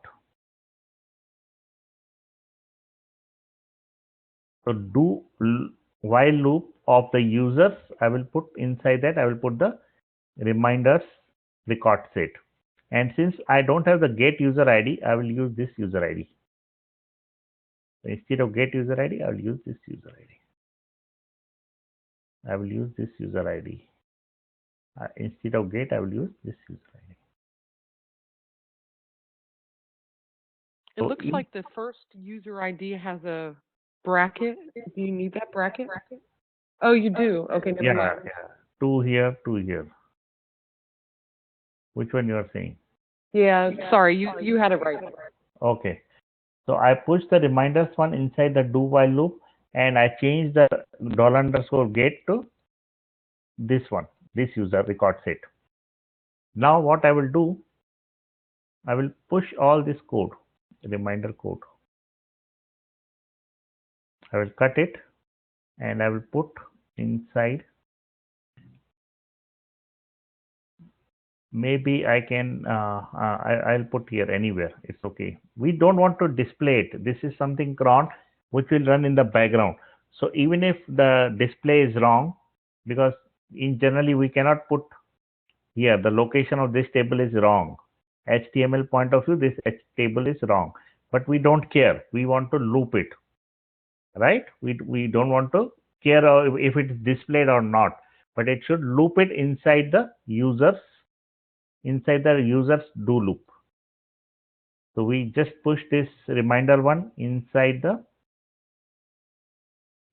Speaker 1: So do while loop of the users, I will put inside that, I will put the reminders record set. And since I don't have the get user ID, I will use this user ID. So instead of get user ID, I will use this user ID. I will use this user ID. Instead of get, I will use this user ID.
Speaker 3: It looks like the first user ID has a bracket. Do you need that bracket? Oh, you do? Okay, never
Speaker 1: Yeah,
Speaker 3: mind.
Speaker 1: yeah. Two here, two here. Which one you are saying?
Speaker 3: Yeah, sorry, you had it right.
Speaker 1: Okay. So I push the reminders one inside the do while loop, and I change the $_get to this one, this user record set. Now what I will do, I will push all this code, reminder code. I will cut it and I will put inside. Maybe I can, I'll put here anywhere. It's okay. We don't want to display it. This is something cron which will run in the background. So even if the display is wrong, because in generally we cannot put here the location of this table is wrong. HTML point of view, this table is wrong, but we don't care. We want to loop it, right? We don't want to care if it's displayed or not, but it should loop it inside the users do loop. So we just push this reminder one inside the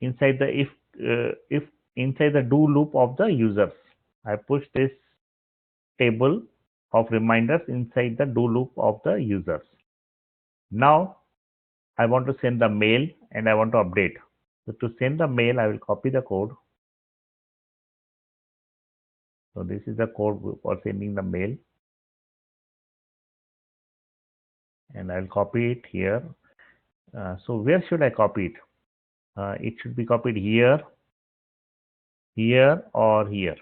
Speaker 1: if inside the do loop of the users. I push this table of reminders inside the do loop of the users. Now I want to send the mail and I want to update. So to send the mail, I will copy the code. So this is the code for sending the mail, and I'll copy it here. So where should I copy it? It should be copied here, here, or here.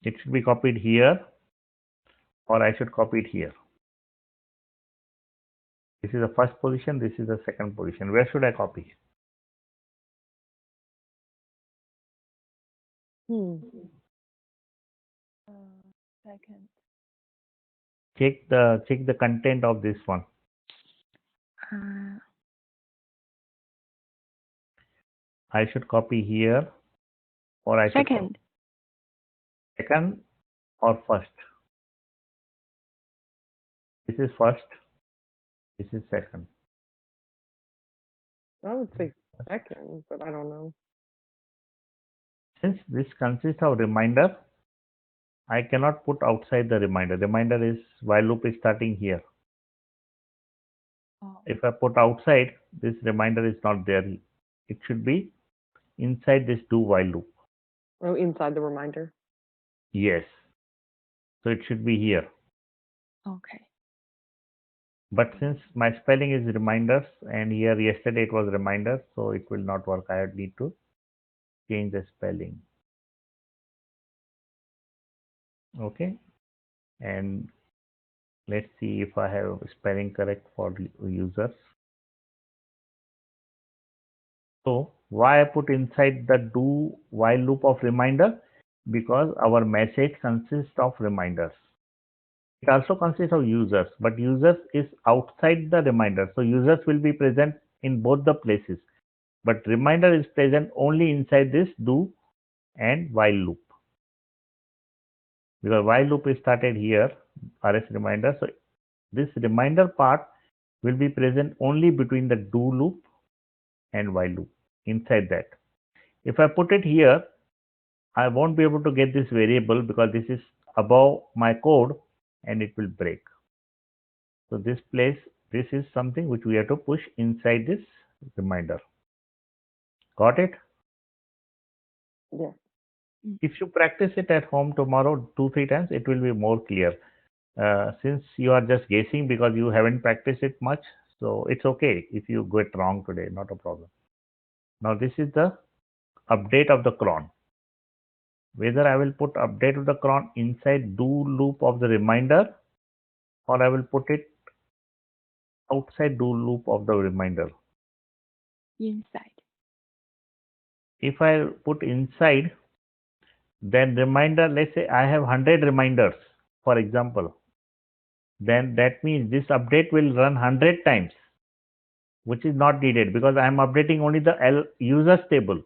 Speaker 1: It should be copied here, or I should copy it here. This is the first position. This is the second position. Where should I copy?
Speaker 2: Second.
Speaker 1: Check the content of this one. I should copy here, or I should
Speaker 2: Second.
Speaker 1: Second or first. This is first. This is second.
Speaker 3: I would say second, but I don't know.
Speaker 1: Since this consists of reminder, I cannot put outside the reminder. Reminder is while loop is starting here.
Speaker 2: Oh.
Speaker 1: If I put outside, this reminder is not there. It should be inside this do while loop.
Speaker 3: Oh, inside the reminder.
Speaker 1: Yes. So it should be here.
Speaker 2: Okay.
Speaker 1: But since my spelling is reminders and here yesterday it was reminders, so it will not work. I need to change the spelling. Okay. And let's see if I have spelling correct for users. So why I put inside the do while loop of reminder? Because our message consists of reminders. It also consists of users, but users is outside the reminder. So users will be present in both the places, but reminder is present only inside this do and while loop. Because while loop is started here, RS reminder. So this reminder part will be present only between the do loop and while loop inside that. If I put it here, I won't be able to get this variable because this is above my code and it will break. So this is something which we have to push inside this reminder. Got it?
Speaker 3: Yeah.
Speaker 1: If you practice it at home tomorrow 2-3 times, it will be more clear. Since you are just guessing because you haven't practiced it much, so it's okay if you get wrong today, not a problem. Now this is the update of the cron. Whether I will put update of the cron inside do loop of the reminder, or I will put it outside do loop of the reminder.
Speaker 2: Inside.
Speaker 1: If I put inside, then reminder, let's say I have 100 reminders, for example, then that means this update will run 100 times, which is not needed because I am updating only the users table.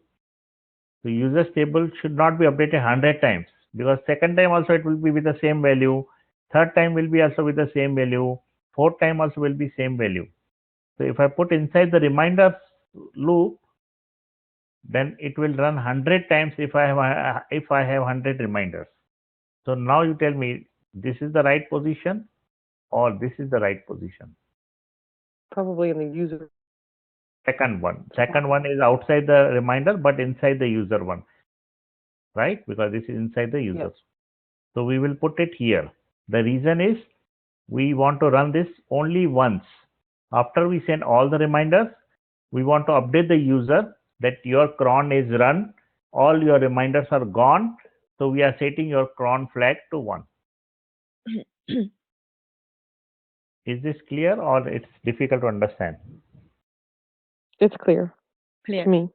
Speaker 1: So users table should not be updated 100 times because second time also it will be with the same value third time will be also with the same value, fourth time also will be same value. So if I put inside the reminder loop, then it will run 100 times if I have 100 reminders. So now you tell me, this is the right position or this is the right position?
Speaker 3: Probably in the user.
Speaker 1: Second one. Second one is outside the reminder but inside the user one, right? Because this is inside the user.
Speaker 3: Yes.
Speaker 1: So we will put it here. The reason is we want to run this only once. After we send all the reminders, we want to update the user that your cron is run, all your reminders are gone. So we are setting your cron flag to 1. Is this clear or it's difficult to understand?
Speaker 3: It's clear
Speaker 2: Clear.
Speaker 3: to me.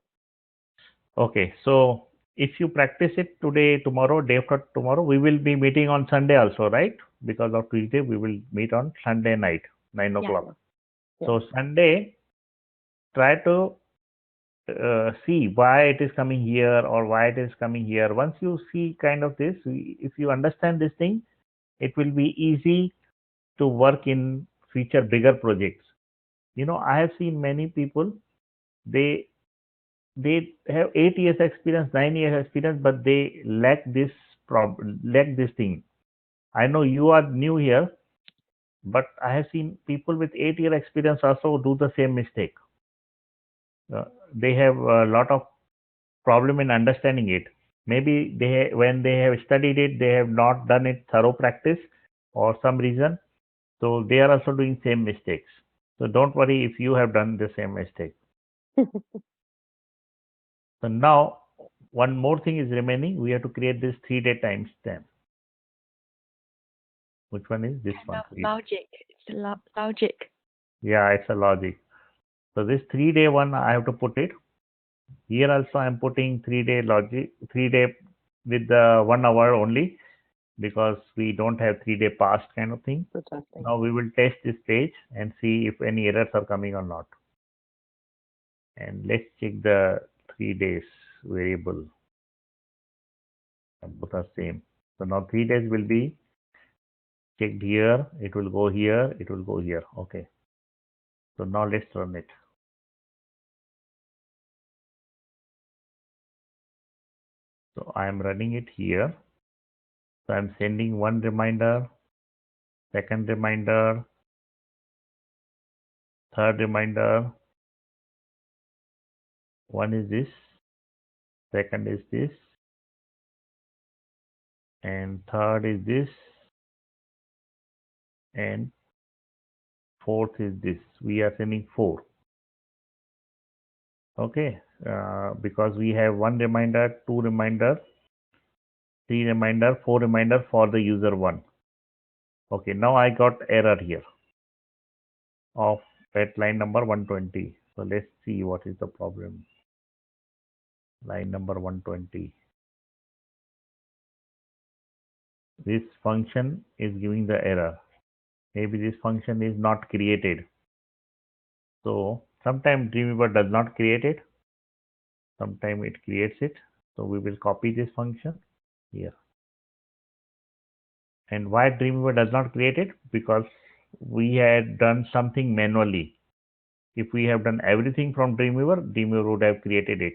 Speaker 1: Okay, so if you practice it today, tomorrow, day after tomorrow, we will be meeting on Sunday also, right? Because of Tuesday, we will meet on Sunday night, 9 o'clock.
Speaker 3: Yeah.
Speaker 1: So Sunday, try to see why it is coming here or why it is coming here. Once you see kind of this, if you understand this thing, it will be easy to work in future bigger projects. You know, I have seen many people, they have 8 years experience, 9 years experience, but they lack this thing. I know you are new here, but I have seen people with 8-year experience also do the same mistake. They have a lot of problem in understanding it. Maybe when they have studied it, they have not done it thorough practice or some reason. So they are also doing same mistakes. So don't worry if you have done the same mistake. So now one more thing is remaining. We have to create this 3-day timestamp. Which one is this one?
Speaker 2: Logic. It's logic.
Speaker 1: Yeah, it's a logic. So this 3-day one, I have to put it. Here also I'm putting 3-day logic, 3-day with the 1 hour only, because we don't have 3-day past kind of thing. Now we will test this page and see if any errors are coming or not. And let's check the 3 days variable. Both are same. So now 3 days will be checked here. It will go here. It will go here. Okay. So now let's run it. So I am running it here. So I'm sending one reminder, second reminder, third reminder. One is this, second is this, and third is this, and fourth is this. We are sending 4. Okay, because we have 1 reminder, 2 reminder, 3 reminder, 4 reminder for the user 1. Okay, now I got error here of at line number 120. So let's see what is the problem. Line number 120. This function is giving the error. Maybe this function is not created. So sometimes Dreamweaver does not create it. Sometimes it creates it. So we will copy this function here. And why Dreamweaver does not create it? Because we had done something manually. If we have done everything from Dreamweaver, Dreamweaver would have created it.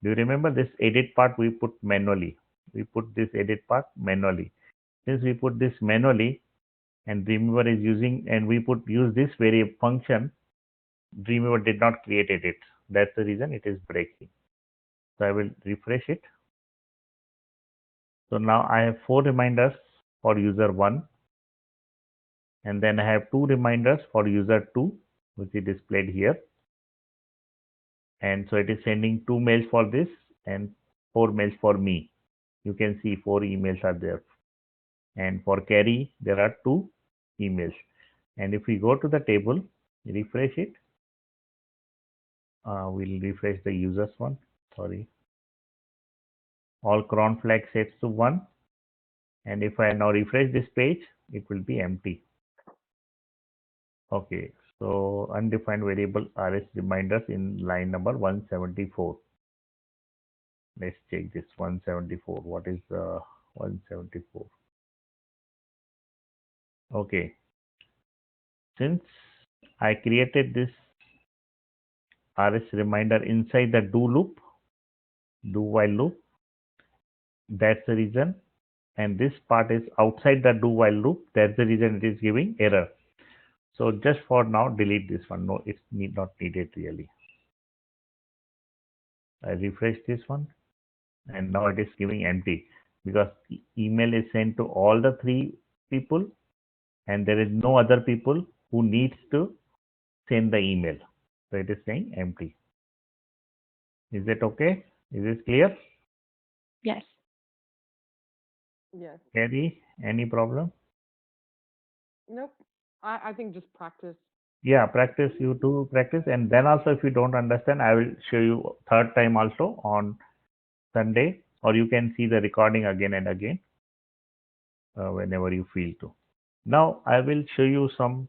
Speaker 1: Do you remember this edit part we put manually? We put this edit part manually. Since we put this manually and Dreamweaver is using, and we use this very function, Dreamweaver did not create it. That's the reason it is breaking. So I will refresh it. So now I have 4 reminders for user 1, and then I have 2 reminders for user 2, which is displayed here. And so it is sending 2 mails for this and 4 mails for me. You can see 4 emails are there. And for Carrie, there are 2 emails. And if we go to the table, refresh it, we'll refresh the users one. Sorry. All cron flag sets to 1. And if I now refresh this page, it will be empty. Okay, so undefined variable RS reminders in line number 174. Let's check this 174. What is the 174? Okay. Since I created this RS reminder inside the do while loop, that's the reason. And this part is outside the do while loop. That's the reason it is giving error. So just for now, delete this one. No, it's not needed really. I refresh this one, and now it is giving empty because email is sent to all the 3 people, and there is no other people who needs to send the email. So it is saying empty. Is it okay? Is this clear?
Speaker 2: Yes.
Speaker 3: Yes.
Speaker 1: Carrie, any problem?
Speaker 3: Nope. I think just practice.
Speaker 1: Yeah, practice. You do practice, and then also if you don't understand, I will show you third time also on Sunday, or you can see the recording again and again whenever you feel to. Now I will show you some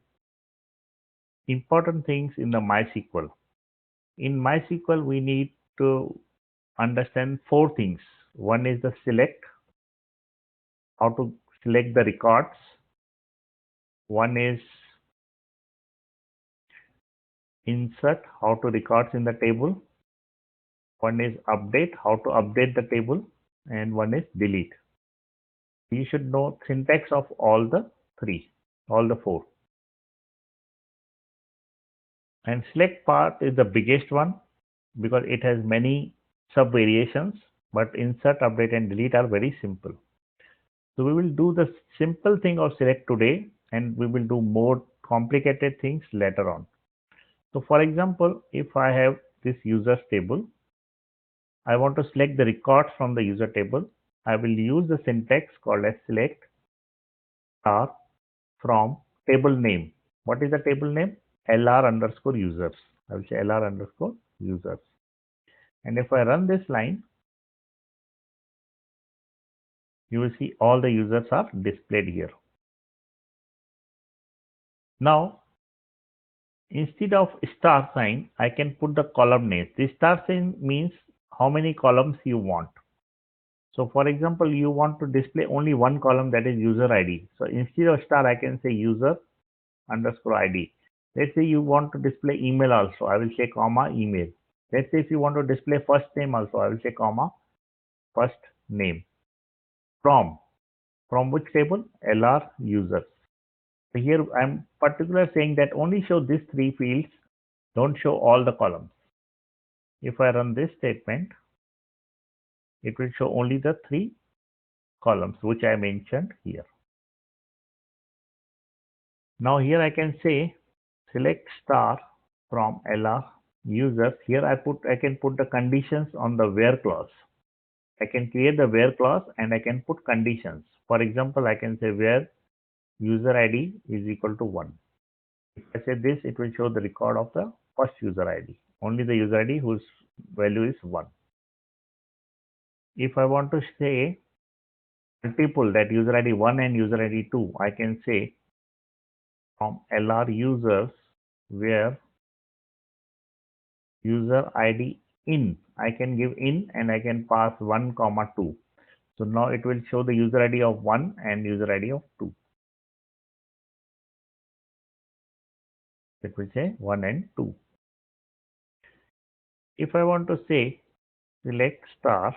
Speaker 1: important things in the MySQL. In MySQL, we need to understand 4 things. One is the select, how to select the records. One is insert, how to records in the table. One is update, how to update the table. And one is delete. You should know syntax of all the 3, all the 4. And select part is the biggest one because it has many sub variations, but insert, update and delete are very simple. So we will do the simple thing of select today, and we will do more complicated things later on. So for example, if I have this users table, I want to select the records from the user table. I will use the syntax called as select star from table name. What is the table name? LR underscore users. I will say LR underscore users. And if I run this line, you will see all the users are displayed here. Now, instead of star sign, I can put the column names. This star sign means how many columns you want. So for example, you want to display only one column, that is user ID. So instead of star, I can say user underscore ID. Let's say you want to display email also. I will say comma email. Let's say if you want to display first name also, I will say comma first name. From which table? LR users. So here I'm particular saying that only show these 3 fields, don't show all the columns. If I run this statement, it will show only the 3 columns which I mentioned here. Now here I can say select star from LR users. Here I can put the conditions on the where clause. I can create the where clause and I can put conditions. For example, I can say where user ID is equal to 1. If I say this, it will show the record of the first user ID, only the user ID whose value is 1. If I want to say multiple, that user ID 1 and user ID 2, I can say from LR users where user ID in. I can give in and I can pass 1 comma 2. So now it will show the user ID of 1 and user ID of 2. It will say 1 and 2. If I want to say select star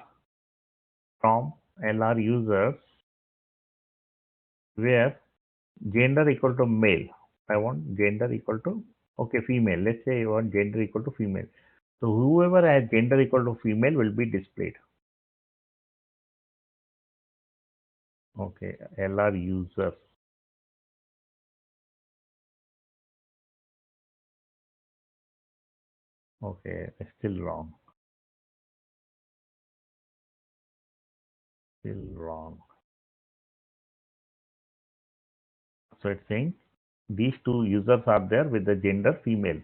Speaker 1: from LR users where gender equal to male. I want gender equal to, okay, female. Let's say I want gender equal to female. So whoever has gender equal to female will be displayed. Okay, LR users. Okay, it's still wrong. Still wrong. So it's saying these 2 users are there with the gender female.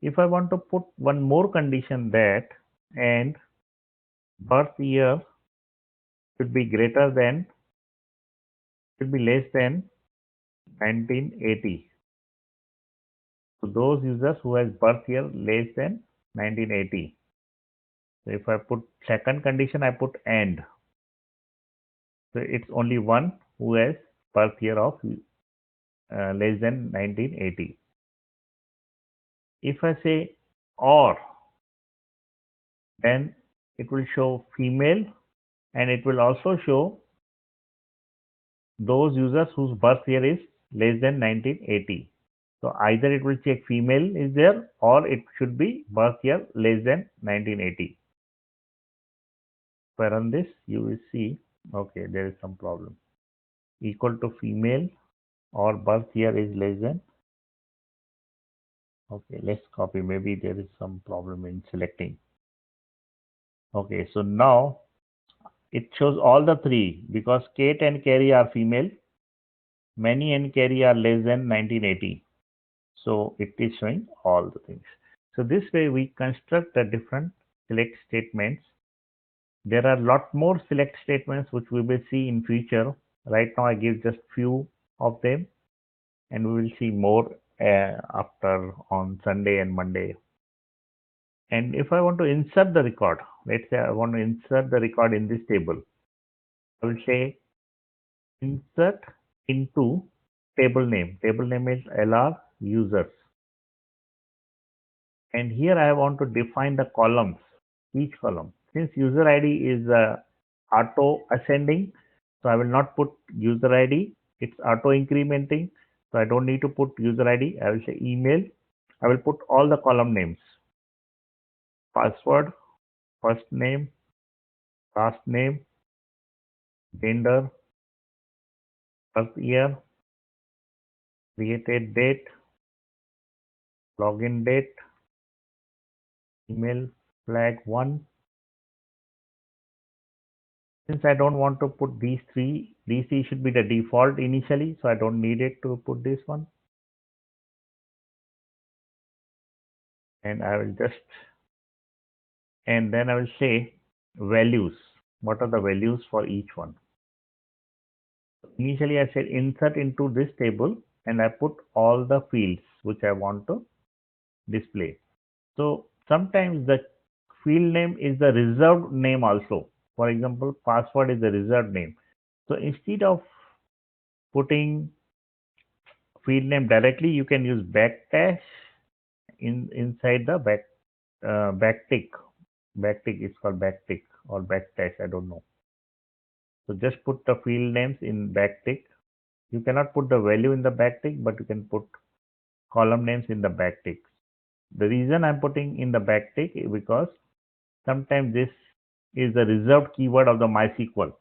Speaker 1: If I want to put one more condition, that and birth year should be greater than, should be less than 1980. So those users who has birth year less than 1980. So if I put second condition, I put and. So it's only one who has birth year of less than 1980. If I say or, then it will show female, and it will also show those users whose birth year is less than 1980. So either it will check female is there, or it should be birth year less than 1980. If I run this, you will see, okay, there is some problem. Equal to female or birth year is less than. Okay, let's copy. Maybe there is some problem in selecting. Okay, so now it shows all the three because Kate and Carrie are female. Manny and Carrie are less than 1980. So it is showing all the things. So this way we construct the different select statements. There are a lot more select statements which we will see in future. Right now I give just few of them, and we will see more after on Sunday and Monday. And if I want to insert the record, let's say I want to insert the record in this table, I will say insert into table name. Table name is LR users. And here I want to define the columns, each column. Since user ID is auto ascending, so I will not put user ID. It's auto incrementing, so I don't need to put user ID. I will say email. I will put all the column names. Password, first name, last name, gender, birth year, created date, login date, email flag 1. Since I don't want to put these three should be the default initially, so I don't need it to put this one. And I will just, and then I will say values. What are the values for each one? Initially I said insert into this table, and I put all the fields which I want to display. So sometimes the field name is the reserved name also. For example, password is the reserved name. So instead of putting field name directly, you can use backdash inside the backtick. Backtick is called backtick or backdash, I don't know. So just put the field names in backtick. You cannot put the value in the backtick, but you can put column names in the backtick. The reason I'm putting in the backtick is because sometimes this is the reserved keyword of the MySQL.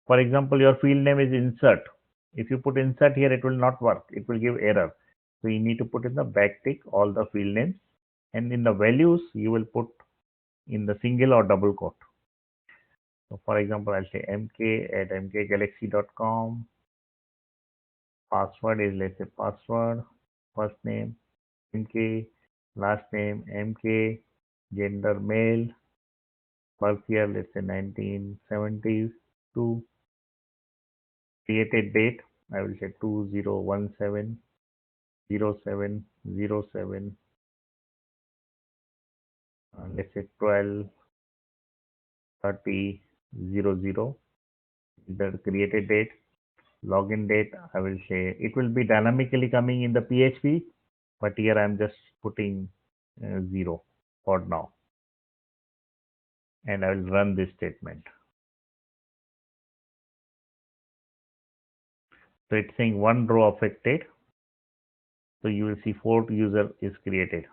Speaker 1: For example, your field name is insert. If you put insert here, it will not work. It will give error. So you need to put in the backtick all the field names, and in the values you will put in the single or double quote. So for example, I'll say mk@mkgalaxy.com. Password is, let's say, password, first name mk, last name mk, gender male, birth year, let's say 1972, created date, I will say 20170707, let's say 12/30/00, the created date. Login date, I will say it will be dynamically coming in the PHP, but here I'm just putting 0 for now, and I will run this statement. So it's saying one row affected, so you will see 4th user is created.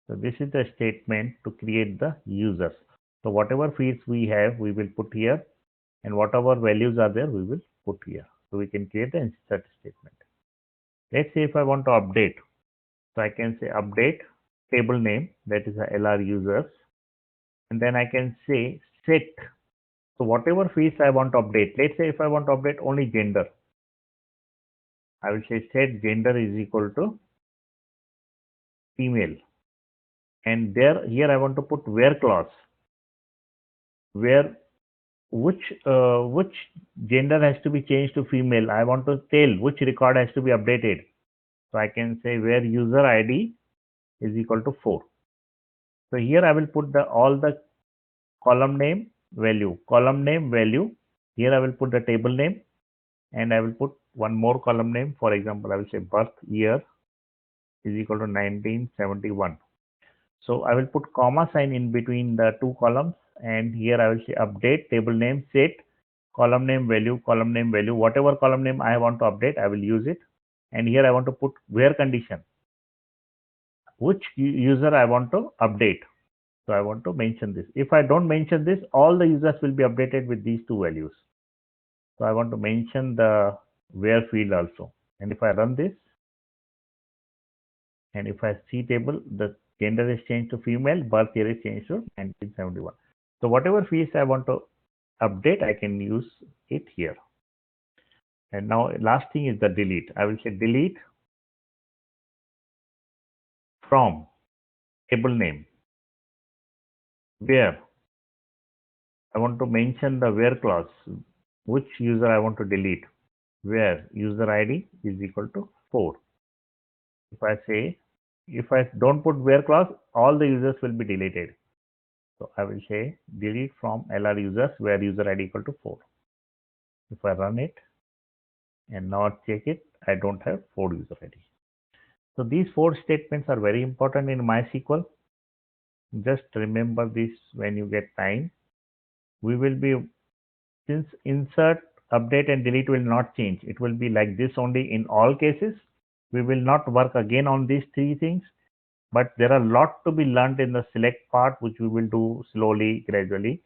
Speaker 1: So this is the statement to create the users. So whatever fields we have, we will put here, and whatever values are there, we will put here. So we can create the insert statement. Let's say if I want to update, so I can say update table name, that is a LR users, and then I can say set. So whatever fields I want to update, let's say if I want to update only gender, I will say set gender is equal to female, and there here I want to put where clause, where which gender has to be changed to female. I want to tell which record has to be updated. So I can say where user ID is equal to 4. So here I will put all the column name value, column name value. Here I will put the table name, and I will put one more column name. For example, I will say birth year is equal to 1971. So I will put comma sign in between the two columns, and here I will say update table name set column name value, whatever column name I want to update, I will use it. And here I want to put where condition, which user I want to update. So I want to mention this. If I don't mention this, all the users will be updated with these two values. So I want to mention the where field also. And if I run this, and if I see table, the gender is changed to female, birth year is changed to 1971. So whatever fields I want to update, I can use it here. And now last thing is the delete. I will say delete from table name where I want to mention the where clause, which user I want to delete, where user ID is equal to 4. If I say, if I don't put where clause, all the users will be deleted. So I will say delete from LR users where user ID equal to 4. If I run it and now check it, I don't have 4 user ID. So these 4 statements are very important in MySQL. Just remember this when you get time. We will be, since insert, update and delete will not change. It will be like this only in all cases. We will not work again on these 3 things, but there are a lot to be learned in the select part, which we will do slowly, gradually,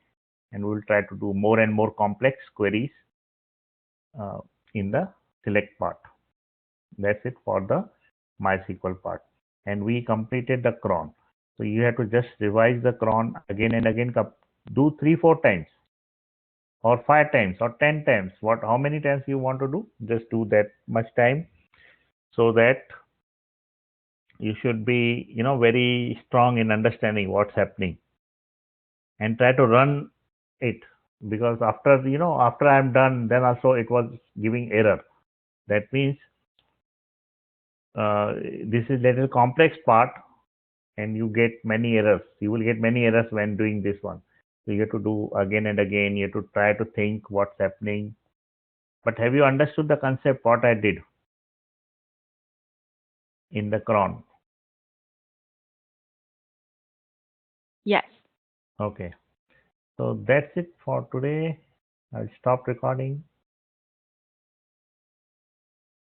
Speaker 1: and we will try to do more and more complex queries in the select part. That's it for the MySQL part. And we completed the cron. So you have to just revise the cron again and again, do 3-4 times or 5 times or 10 times. How many times you want to do? Just do that much time, so that you should be, very strong in understanding what's happening, and try to run it, because after, after I'm done, then also it was giving error. That means this is little complex part, and you get many errors. You will get many errors when doing this one. So you have to do again and again. You have to try to think what's happening. But have you understood the concept what I did in the cron?
Speaker 2: Yes.
Speaker 1: Okay. So that's it for today. I'll stop recording.